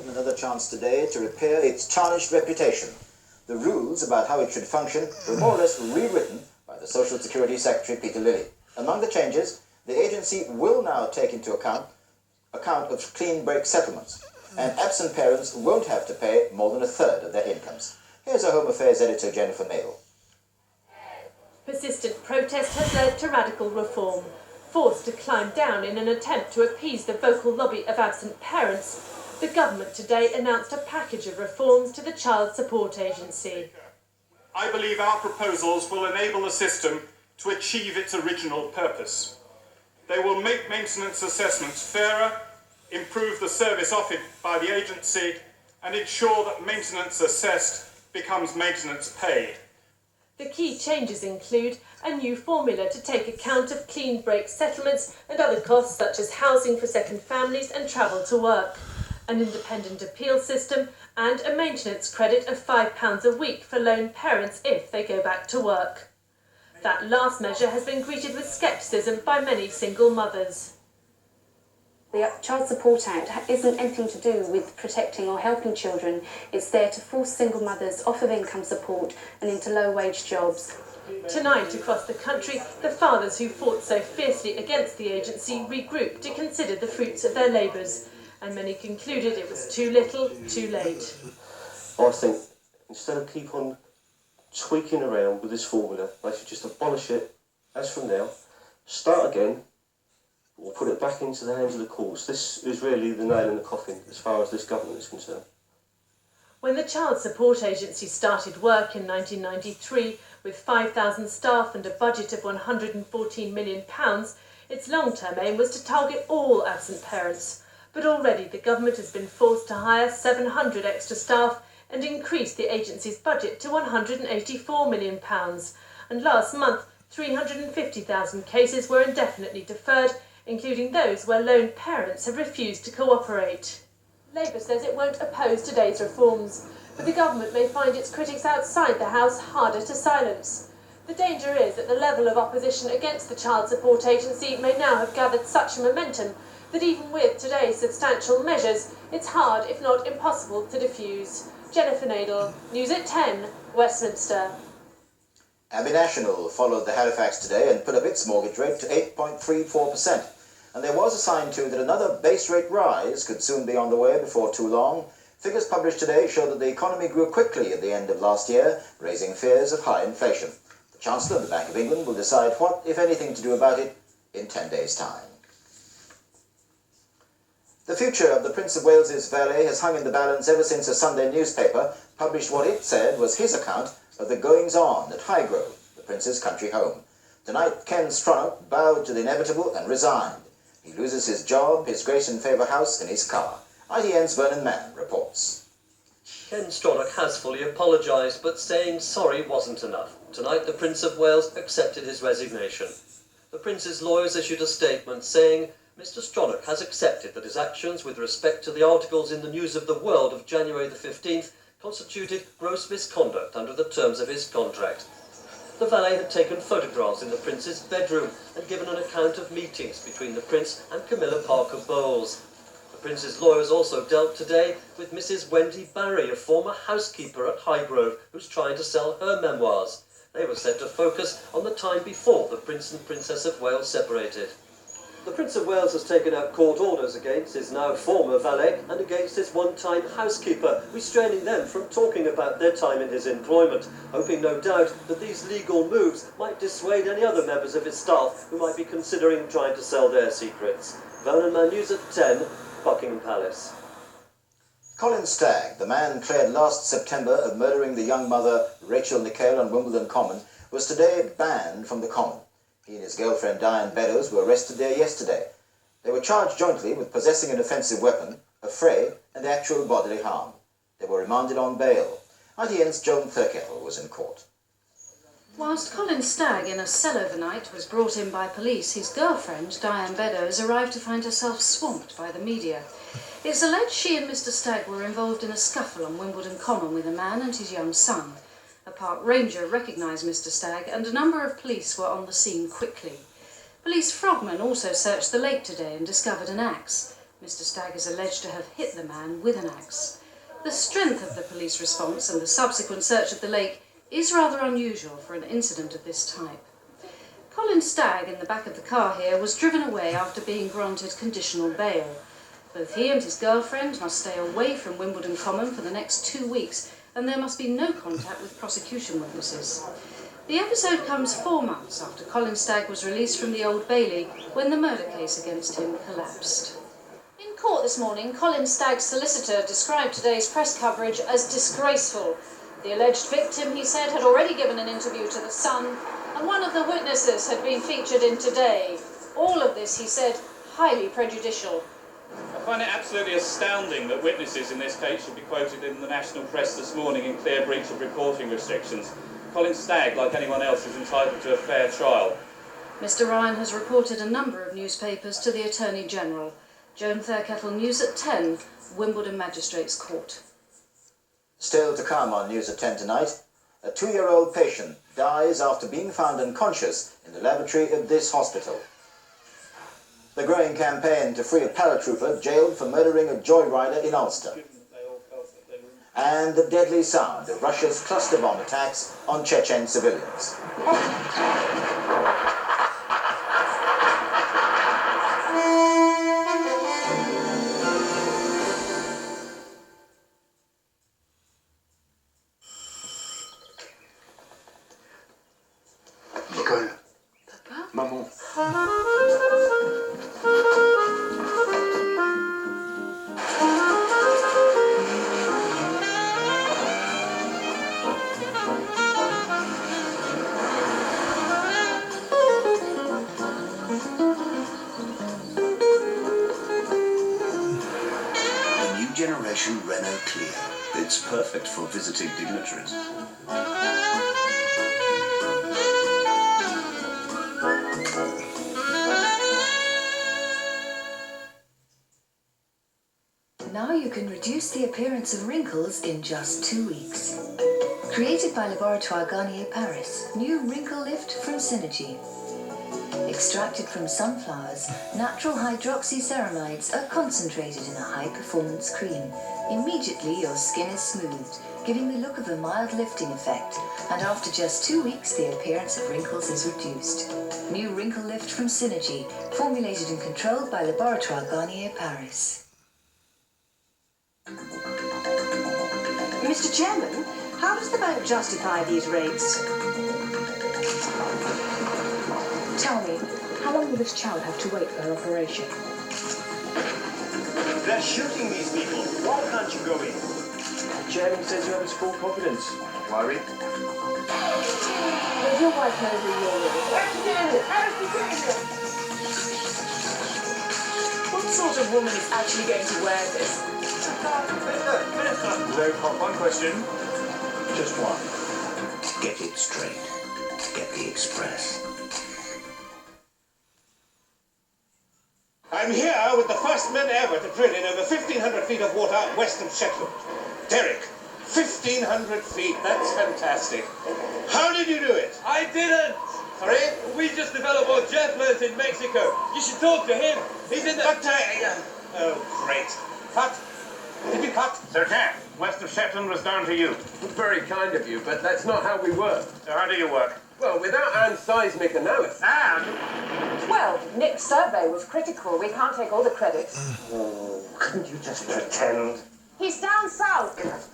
Another chance today to repair its tarnished reputation. The rules about how it should function were more or less rewritten by the Social Security Secretary Peter Lilly. Among the changes, the agency will now take into account of clean break settlements, and absent parents won't have to pay more than a third of their incomes. Here's our Home Affairs editor, Jennifer Nadel. Persistent protest has led to radical reform. Forced to climb down in an attempt to appease the vocal lobby of absent parents, the government today announced a package of reforms to the Child Support Agency. I believe our proposals will enable the system to achieve its original purpose. They will make maintenance assessments fairer, improve the service offered by the agency, and ensure that maintenance assessed becomes maintenance paid. The key changes include a new formula to take account of clean break settlements and other costs such as housing for second families and travel to work, an independent appeal system, and a maintenance credit of £5 a week for lone parents if they go back to work. That last measure has been greeted with scepticism by many single mothers. The Child Support Act isn't anything to do with protecting or helping children. It's there to force single mothers off of income support and into low-wage jobs. Tonight, across the country, the fathers who fought so fiercely against the agency regrouped to consider the fruits of their labours, and many concluded it was too little, too late. I think instead of keep on tweaking around with this formula, they should just abolish it as from now, start again, or put it back into the hands of the courts. This is really the nail in the coffin as far as this government is concerned. When the Child Support Agency started work in 1993 with 5,000 staff and a budget of £114 million, its long-term aim was to target all absent parents. But already the government has been forced to hire 700 extra staff and increase the agency's budget to £184 million. And last month, 350,000 cases were indefinitely deferred, including those where lone parents have refused to cooperate. Labour says it won't oppose today's reforms, but the government may find its critics outside the House harder to silence. The danger is that the level of opposition against the Child Support Agency may now have gathered such momentum that even with today's substantial measures, it's hard, if not impossible, to diffuse. Jennifer Nadel, News at 10, Westminster. Abbey National followed the Halifax today and put up its mortgage rate to 8.34%. And there was a sign too that another base rate rise could soon be on the way before too long. Figures published today show that the economy grew quickly at the end of last year, raising fears of high inflation. The Chancellor of the Bank of England will decide what, if anything, to do about it in 10 days' time. The future of the Prince of Wales's valet has hung in the balance ever since a Sunday newspaper published what it said was his account of the goings-on at Highgrove, the Prince's country home. Tonight, Ken Stronach bowed to the inevitable and resigned. He loses his job, his Grace and Favour house and his car. ITN's Vernon Mann reports. Ken Stronach has fully apologised, but saying sorry wasn't enough. Tonight, the Prince of Wales accepted his resignation. The Prince's lawyers issued a statement saying, Mr Stronach has accepted that his actions with respect to the articles in the News of the World of January the 15th constituted gross misconduct under the terms of his contract. The valet had taken photographs in the Prince's bedroom and given an account of meetings between the Prince and Camilla Parker Bowles. The Prince's lawyers also dealt today with Mrs Wendy Barry, a former housekeeper at Highgrove, who's trying to sell her memoirs. They were set to focus on the time before the Prince and Princess of Wales separated. The Prince of Wales has taken out court orders against his now former valet and against his one-time housekeeper, restraining them from talking about their time in his employment, hoping no doubt that these legal moves might dissuade any other members of his staff who might be considering trying to sell their secrets. Vernon Mann, News at 10, Buckingham Palace. Colin Stagg, the man cleared last September of murdering the young mother Rachel Nickel on Wimbledon Common, was today banned from the Common. He and his girlfriend Diane Beddoes were arrested there yesterday. They were charged jointly with possessing an offensive weapon, affray, and actual bodily harm. They were remanded on bail. ITN's Joan Thirkettle was in court. Whilst Colin Stagg, in a cell overnight, was brought in by police, his girlfriend, Diane Beddoes, arrived to find herself swamped by the media. It's alleged she and Mr Stagg were involved in a scuffle on Wimbledon Common with a man and his young son. A park ranger recognised Mr Stagg and a number of police were on the scene quickly. Police frogmen also searched the lake today and discovered an axe. Mr. Stagg is alleged to have hit the man with an axe. The strength of the police response and the subsequent search of the lake is rather unusual for an incident of this type. Colin Stagg, in the back of the car here, was driven away after being granted conditional bail. Both he and his girlfriend must stay away from Wimbledon Common for the next 2 weeks, and there must be no contact with prosecution witnesses. The episode comes 4 months after Colin Stagg was released from the Old Bailey when the murder case against him collapsed. In court this morning, Colin Stagg's solicitor described today's press coverage as disgraceful. The alleged victim, he said, had already given an interview to The Sun, and one of the witnesses had been featured in Today. All of this, he said, highly prejudicial. I find it absolutely astounding that witnesses in this case should be quoted in the national press this morning in clear breach of reporting restrictions. Colin Stagg, like anyone else, is entitled to a fair trial. Mr. Ryan has reported a number of newspapers to the Attorney General. Joan Fairkettle, News at 10, Wimbledon Magistrates Court. Still to come on News at 10 tonight, a 2-year-old patient dies after being found unconscious in the lavatory of this hospital. The growing campaign to free a paratrooper jailed for murdering a joyrider in Ulster. And the deadly sound of Russia's cluster bomb attacks on Chechen civilians. Nicole. Papa? Maman. Generation Renault Clio. It's perfect for visiting dignitaries. Now you can reduce the appearance of wrinkles in just 2 weeks. Created by Laboratoire Garnier Paris, new wrinkle lift from Synergy. Extracted from sunflowers, natural hydroxyceramides are concentrated in a high-performance cream. Immediately your skin is smoothed, giving the look of a mild lifting effect, and after just 2 weeks the appearance of wrinkles is reduced. New wrinkle lift from Synergy, formulated and controlled by Laboratoire Garnier Paris. Mr. Chairman, how does the bank justify these rates? Tell me, how long will this child have to wait for her operation? They're shooting these people. Why can't you go in? The chairman says you have his full confidence. Worry. Does your wife know who you're with? What sort of woman is actually going to wear this? One question. Just one. Get it straight. Get the express. I'm here with the first men ever to drill in over 1,500 feet of water west of Shetland. Derek, 1,500 feet. That's fantastic. How did you do it? I didn't. Sorry? We just developed what Jeff learnt in Mexico. You should talk to him. He's in the... But oh, great. Cut. Did you cut? Sir Jack, west of Shetland was down to you. Very kind of you, but that's not how we work. So how do you work? Well, without Anne's seismic analysis. And? Well, Nick's survey was critical. We can't take all the credit. Oh, couldn't you just pretend? He's down south.